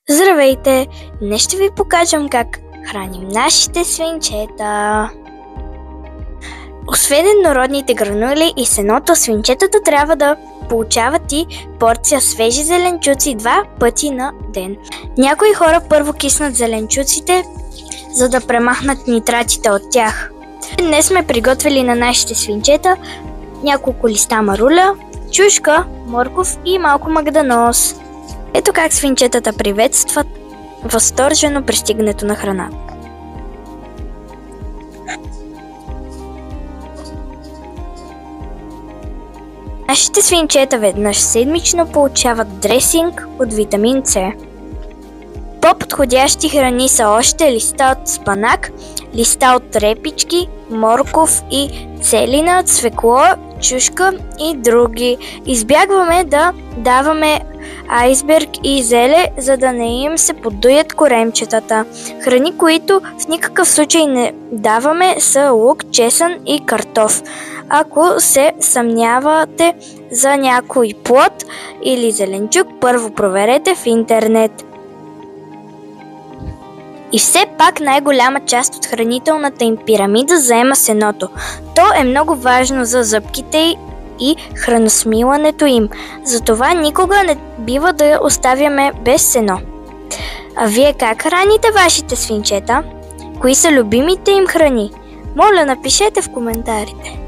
Здравейте! Днес ще ви покажем как храним нашите свинчета. Освен еднородните гранули и сеното, свинчетата трябва да получават и порция свежи зеленчуци 2 пъти на ден. Някои хора първо киснат зеленчуците, за да премахнат нитратите от тях. Днес сме приготвили на нашите свинчета няколко листа маруля, чушка, морков и малко магданоз. Ето как свинчетата приветстват възторжено пристигането на храната. Нашите свинчета веднъж седмично получават дресинг от витамин С. По-подходящи храни са още листа от спанак, листа от репички, морков и целина, цвекло, чушка и други. Избягваме да даваме айсберг и зеле, за да не им се подуят коремчетата. Храни, които в никакъв случай не даваме, са лук, чесън и картоф. Ако се съмнявате за някой плод или зеленчук, първо проверете в интернет. И все пак най-голяма част от хранителната им пирамида заема сеното. То е много важно за зъбките и храносмилането им. Затова никога не бива да я оставяме без сено. А вие как храните вашите свинчета? Кои са любимите им храни? Моля, напишете в коментарите.